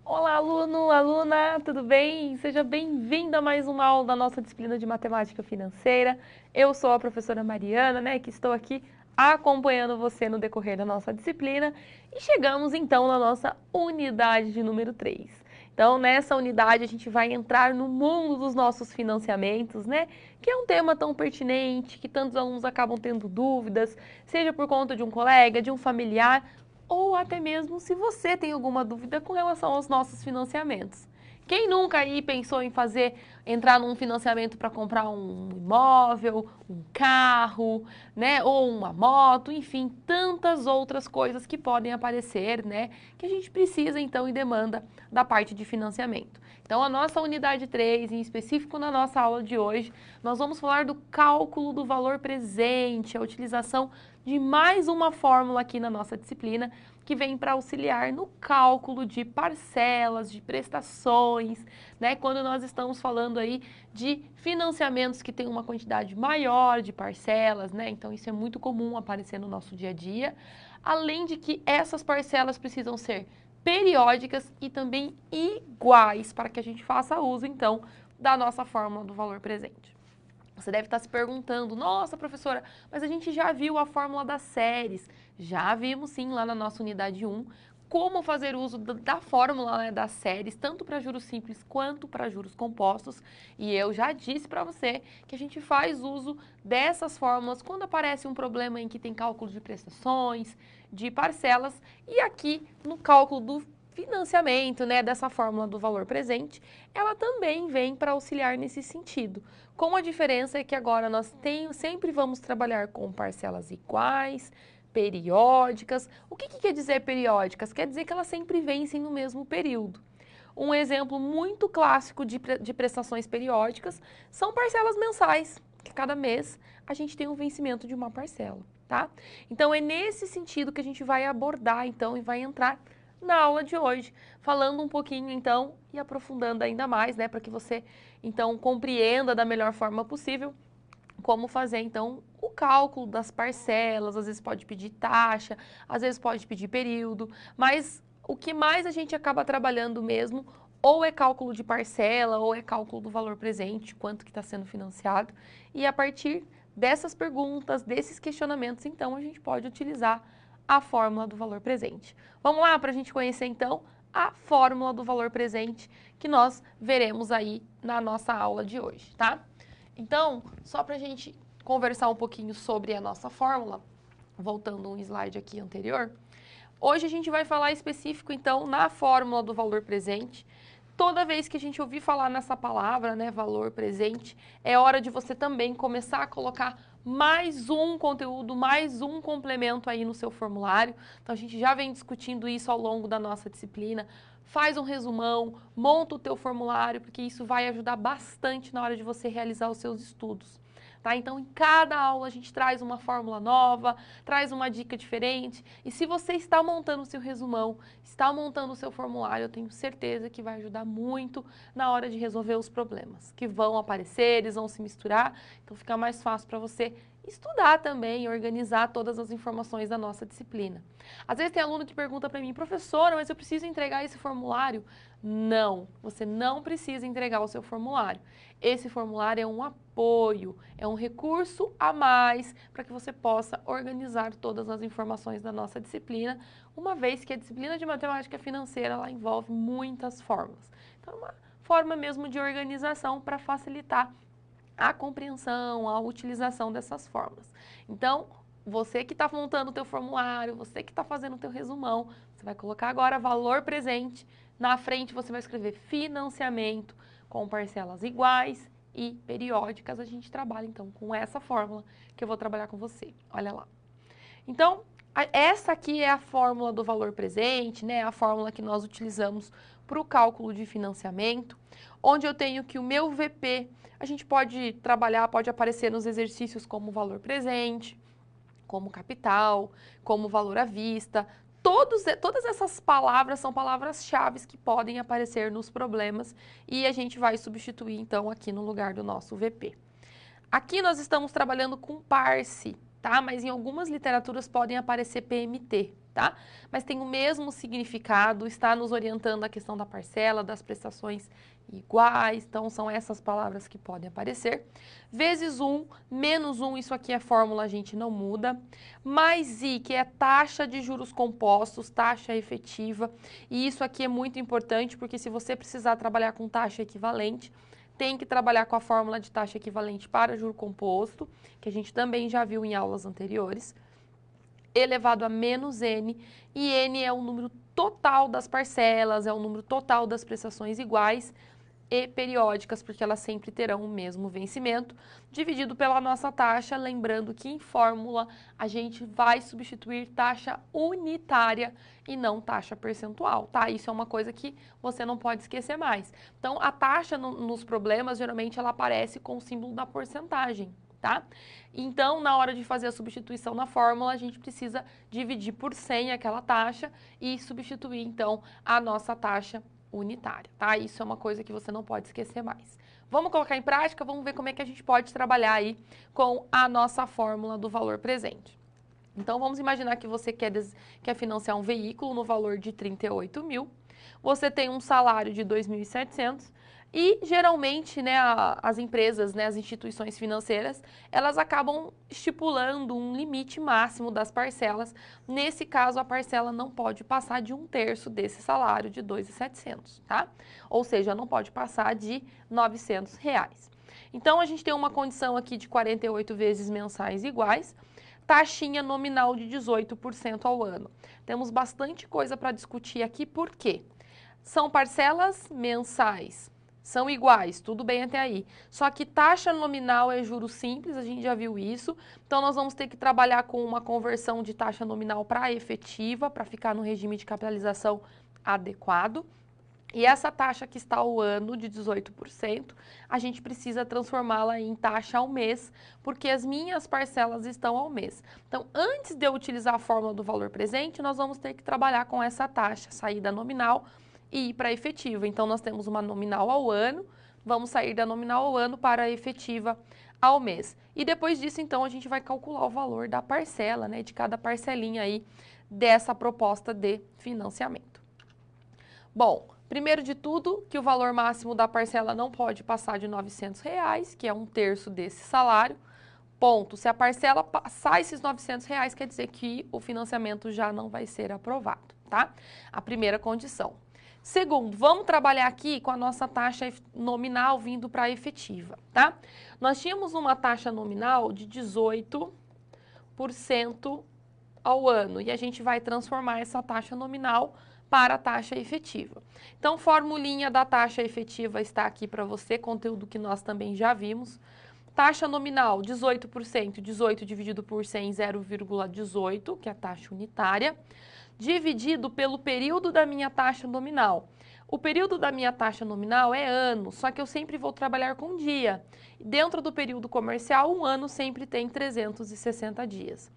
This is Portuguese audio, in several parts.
Olá, aluno, aluna, tudo bem? Seja bem-vindo a mais uma aula da nossa disciplina de Matemática Financeira. Eu sou a professora Mariana, que estou aqui acompanhando você no decorrer da nossa disciplina e chegamos então na nossa unidade de número 3. Então, nessa unidade a gente vai entrar no mundo dos nossos financiamentos, Que é um tema tão pertinente, que tantos alunos acabam tendo dúvidas, seja por conta de um colega, de um familiar, ou até mesmo se você tem alguma dúvida com relação aos nossos financiamentos. Quem nunca aí pensou em entrar num financiamento para comprar um imóvel, um carro, ou uma moto, enfim, tantas outras coisas que podem aparecer, que a gente precisa então e demanda da parte de financiamento. Então, a nossa unidade 3, em específico na nossa aula de hoje, nós vamos falar do cálculo do valor presente, a utilização de mais uma fórmula aqui na nossa disciplina, que vem para auxiliar no cálculo de parcelas, de prestações, Quando nós estamos falando aí de financiamentos que têm uma quantidade maior de parcelas, Então isso é muito comum aparecer no nosso dia a dia. Além de que essas parcelas precisam ser periódicas e também iguais para que a gente faça uso, então, da nossa fórmula do valor presente. Você deve estar se perguntando, nossa, professora, mas a gente já viu a fórmula das séries. Já vimos sim lá na nossa unidade 1 como fazer uso da fórmula das séries, tanto para juros simples quanto para juros compostos. E eu já disse para você que a gente faz uso dessas fórmulas quando aparece um problema em que tem cálculo de prestações, de parcelas, e aqui no cálculo do financiamento, dessa fórmula do valor presente, ela também vem para auxiliar nesse sentido. Com a diferença é que agora nós sempre vamos trabalhar com parcelas iguais, periódicas. O que quer dizer periódicas? Quer dizer que elas sempre vencem no mesmo período. Um exemplo muito clássico de prestações periódicas são parcelas mensais, que cada mês a gente tem um vencimento de uma parcela, tá? Então é nesse sentido que a gente vai abordar então e vai entrar na aula de hoje, falando um pouquinho então e aprofundando ainda mais, para que você então compreenda da melhor forma possível como fazer então o cálculo das parcelas. Às vezes pode pedir taxa, às vezes pode pedir período, mas o que mais a gente acaba trabalhando mesmo ou é cálculo de parcela ou é cálculo do valor presente, quanto que está sendo financiado, e a partir dessas perguntas, desses questionamentos, então a gente pode utilizar a fórmula do valor presente. Vamos lá para a gente conhecer então a fórmula do valor presente que nós veremos aí na nossa aula de hoje, tá? Então, só para a gente conversar um pouquinho sobre a nossa fórmula, voltando um slide aqui anterior, hoje a gente vai falar específico então na fórmula do valor presente. Toda vez que a gente ouvir falar nessa palavra, valor presente, é hora de você também começar a colocar mais um conteúdo, mais um complemento aí no seu formulário. Então, a gente já vem discutindo isso ao longo da nossa disciplina. Faz um resumão, monta o teu formulário, porque isso vai ajudar bastante na hora de você realizar os seus estudos. Tá? Então, em cada aula a gente traz uma fórmula nova, traz uma dica diferente. E se você está montando o seu resumão, está montando o seu formulário, eu tenho certeza que vai ajudar muito na hora de resolver os problemas que vão aparecer, eles vão se misturar. Então, fica mais fácil para você estudar também, organizar todas as informações da nossa disciplina. Às vezes tem aluno que pergunta para mim, professora, mas eu preciso entregar esse formulário? Não, você não precisa entregar o seu formulário. Esse formulário é um apoio, é um recurso a mais para que você possa organizar todas as informações da nossa disciplina, uma vez que a disciplina de matemática financeira ela envolve muitas fórmulas. Então, é uma forma mesmo de organização para facilitar a compreensão, a utilização dessas fórmulas. Então, você que está montando o teu formulário, você que está fazendo o teu resumão, você vai colocar agora valor presente, na frente você vai escrever financiamento com parcelas iguais e periódicas. A gente trabalha então com essa fórmula que eu vou trabalhar com você. Olha lá. Então, essa aqui é a fórmula do valor presente, a fórmula que nós utilizamos para o cálculo de financiamento, onde eu tenho que o meu VP, a gente pode trabalhar, pode aparecer nos exercícios como valor presente, como capital, como valor à vista. Todas essas palavras são palavras-chave que podem aparecer nos problemas e a gente vai substituir, então, aqui no lugar do nosso VP. Aqui nós estamos trabalhando com parse. tá? Mas em algumas literaturas podem aparecer PMT, tá? Mas tem o mesmo significado, está nos orientando a questão da parcela, das prestações iguais, então são essas palavras que podem aparecer. Vezes 1, menos 1, isso aqui é fórmula, a gente não muda. Mais I, que é taxa de juros compostos, taxa efetiva, e isso aqui é muito importante, porque se você precisar trabalhar com taxa equivalente, tem que trabalhar com a fórmula de taxa equivalente para juro composto, que a gente também já viu em aulas anteriores, elevado a menos N, e N é o número total das parcelas, é o número total das prestações iguais e periódicas, porque elas sempre terão o mesmo vencimento, dividido pela nossa taxa, lembrando que em fórmula a gente vai substituir taxa unitária e não taxa percentual, tá? Isso é uma coisa que você não pode esquecer mais. Então, a taxa nos problemas, geralmente, ela aparece com o símbolo da porcentagem, tá? Então, na hora de fazer a substituição na fórmula, a gente precisa dividir por 100 aquela taxa e substituir, então, a nossa taxa unitária, tá? Isso é uma coisa que você não pode esquecer mais. Vamos colocar em prática, vamos ver como é que a gente pode trabalhar aí com a nossa fórmula do valor presente. Então, vamos imaginar que você quer financiar um veículo no valor de 38 mil, você tem um salário de 2.700 e, geralmente, né, as empresas, né, as instituições financeiras, elas acabam estipulando um limite máximo das parcelas. Nesse caso, a parcela não pode passar de 1/3 desse salário de 2.700, tá? Ou seja, não pode passar de R$ 900. Então, a gente tem uma condição aqui de 48 vezes mensais iguais, taxinha nominal de 18% ao ano. Temos bastante coisa para discutir aqui, por quê? São parcelas mensais, são iguais, tudo bem até aí. Só que taxa nominal é juros simples, a gente já viu isso. Então, nós vamos ter que trabalhar com uma conversão de taxa nominal para efetiva, para ficar no regime de capitalização adequado. E essa taxa que está ao ano, de 18%, a gente precisa transformá-la em taxa ao mês, porque as minhas parcelas estão ao mês. Então, antes de eu utilizar a fórmula do valor presente, nós vamos ter que trabalhar com essa taxa, sair da nominal e ir para a efetiva. Então, nós temos uma nominal ao ano, vamos sair da nominal ao ano para a efetiva ao mês. E depois disso, então, a gente vai calcular o valor da parcela, né, de cada parcelinha aí dessa proposta de financiamento. Bom, primeiro de tudo, que o valor máximo da parcela não pode passar de R$ 900, que é 1/3 desse salário. Ponto. Se a parcela passar esses R$ 900, quer dizer que o financiamento já não vai ser aprovado, tá? A primeira condição. Segundo, vamos trabalhar aqui com a nossa taxa nominal vindo para a efetiva, tá? Nós tínhamos uma taxa nominal de 18% ao ano e a gente vai transformar essa taxa nominal para a taxa efetiva. Então, formulinha da taxa efetiva está aqui para você, conteúdo que nós também já vimos. Taxa nominal, 18%, 18 dividido por 100, 0,18, que é a taxa unitária, dividido pelo período da minha taxa nominal. O período da minha taxa nominal é ano, só que eu sempre vou trabalhar com dia. Dentro do período comercial, um ano sempre tem 360 dias.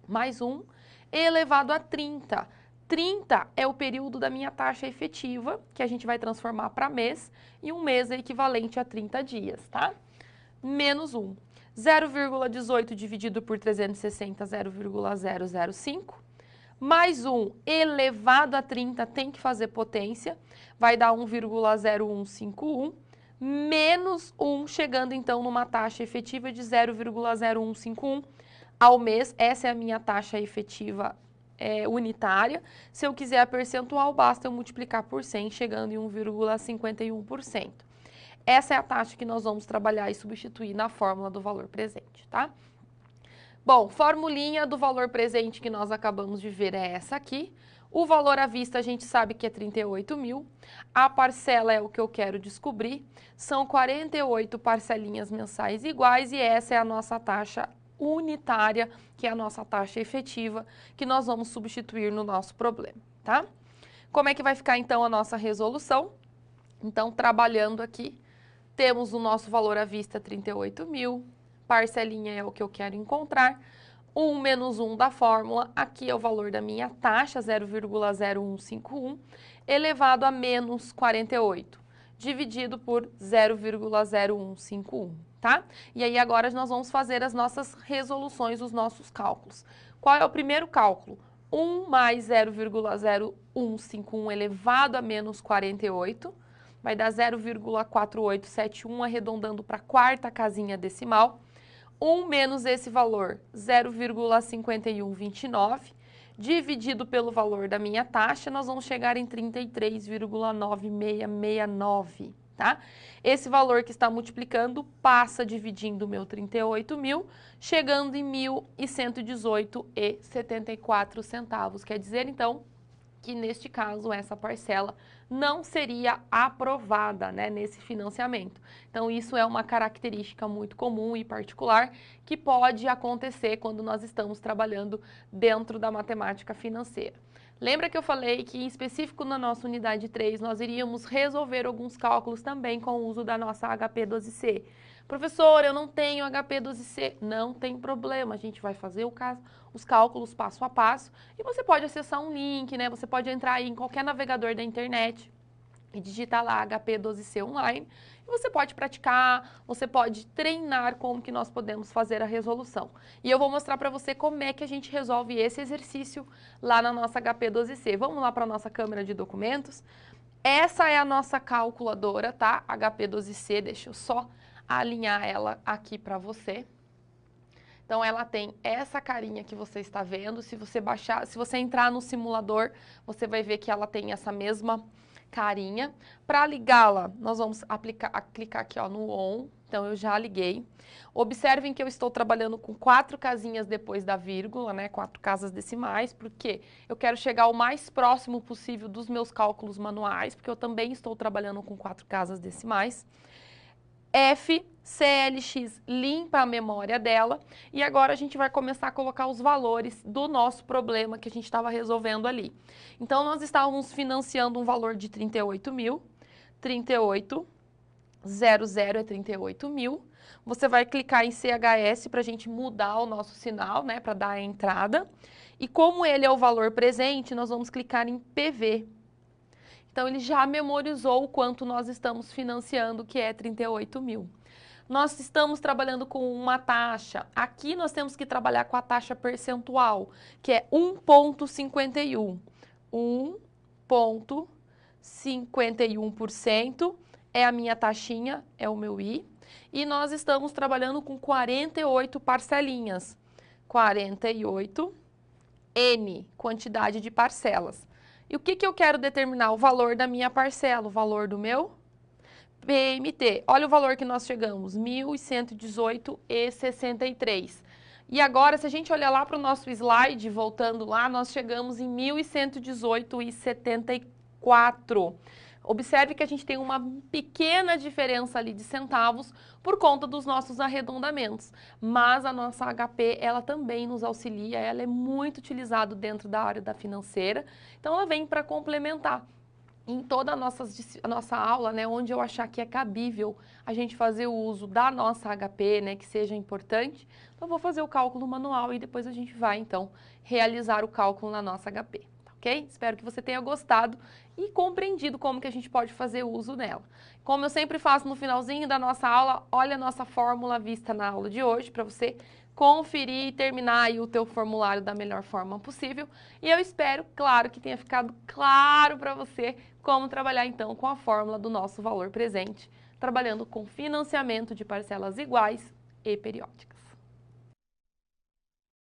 Mais 1 elevado a 30. 30 é o período da minha taxa efetiva, que a gente vai transformar para mês, e um mês é equivalente a 30 dias, tá? Menos 1. 0,18 dividido por 360, 0,005. Mais 1 elevado a 30, tem que fazer potência, vai dar 1,0151. Menos 1, chegando então numa taxa efetiva de 0,0151 ao mês. Essa é a minha taxa efetiva unitária. Se eu quiser a percentual, basta eu multiplicar por 100, chegando em 1,51%. Essa é a taxa que nós vamos trabalhar e substituir na fórmula do valor presente, tá? Bom, formulinha do valor presente que nós acabamos de ver é essa aqui. O valor à vista a gente sabe que é 38 mil. A parcela é o que eu quero descobrir. São 48 parcelinhas mensais iguais e essa é a nossa taxa unitária, que é a nossa taxa efetiva, que nós vamos substituir no nosso problema, tá? Como é que vai ficar então a nossa resolução? Então, trabalhando aqui, temos o nosso valor à vista 38 mil, parcelinha é o que eu quero encontrar, 1 menos 1 da fórmula, aqui é o valor da minha taxa, 0,0151, elevado a menos 48, dividido por 0,0151. tá? E aí agora nós vamos fazer as nossas resoluções, os nossos cálculos. Qual é o primeiro cálculo? 1 mais 0,0151 elevado a menos 48, vai dar 0,4871, arredondando para a quarta casinha decimal. 1 menos esse valor, 0,5129, dividido pelo valor da minha taxa, nós vamos chegar em 33,9669, tá? Esse valor que está multiplicando passa dividindo o meu 38 mil, chegando em 1.118,74 centavos. Quer dizer, então, que neste caso essa parcela não seria aprovada, né, nesse financiamento. Então isso é uma característica muito comum e particular que pode acontecer quando nós estamos trabalhando dentro da matemática financeira. Lembra que eu falei que, em específico na nossa unidade 3, nós iríamos resolver alguns cálculos também com o uso da nossa HP12C. Professor, eu não tenho HP12C. Não tem problema, a gente vai fazer os cálculos passo a passo e você pode acessar um link, né? Você pode entrar aí em qualquer navegador da internet e digitar lá HP12C online e você pode praticar, você pode treinar como que nós podemos fazer a resolução. E eu vou mostrar para você como é que a gente resolve esse exercício lá na nossa HP12C. Vamos lá para a nossa câmera de documentos. Essa é a nossa calculadora, tá? HP12C, deixa eu só alinhar ela aqui para você. Então, ela tem essa carinha que você está vendo. Se você entrar no simulador, você vai ver que ela tem essa mesma carinha. Para ligá-la, nós vamos clicar aqui ó, no ON. Então, eu já liguei. Observem que eu estou trabalhando com 4 casinhas depois da vírgula, né? 4 casas decimais, porque eu quero chegar o mais próximo possível dos meus cálculos manuais, porque eu também estou trabalhando com 4 casas decimais. CLX limpa a memória dela e agora a gente vai começar a colocar os valores do nosso problema que a gente estava resolvendo ali. Então, nós estávamos financiando um valor de 38 mil, 38, 00 é 38 mil. Você vai clicar em CHS para a gente mudar o nosso sinal, né, para dar a entrada. E como ele é o valor presente, nós vamos clicar em PV. Então, ele já memorizou o quanto nós estamos financiando, que é 38 mil. Nós estamos trabalhando com uma taxa. Aqui nós temos que trabalhar com a taxa percentual, que é 1,51. 1,51% é a minha taxinha, é o meu I. E nós estamos trabalhando com 48 parcelinhas. 48 N, quantidade de parcelas. E o que eu quero determinar? O valor da minha parcela, o valor do meu PMT. Olha o valor que nós chegamos, 1.118,63. E agora, se a gente olhar lá para o nosso slide, voltando lá, nós chegamos em 1.118,74. Observe que a gente tem uma pequena diferença ali de centavos por conta dos nossos arredondamentos, mas a nossa HP, ela também nos auxilia, ela é muito utilizada dentro da área da financeira, então ela vem para complementar. Em toda a nossa aula, né, onde eu achar que é cabível a gente fazer o uso da nossa HP, né, que seja importante, então eu vou fazer o cálculo manual e depois a gente vai, então, realizar o cálculo na nossa HP. Ok? Espero que você tenha gostado e compreendido como que a gente pode fazer uso dela. Como eu sempre faço no finalzinho da nossa aula, olha a nossa fórmula vista na aula de hoje para você conferir e terminar aí o teu formulário da melhor forma possível. E eu espero, claro, que tenha ficado claro para você como trabalhar então com a fórmula do nosso valor presente, trabalhando com financiamento de parcelas iguais e periódicas.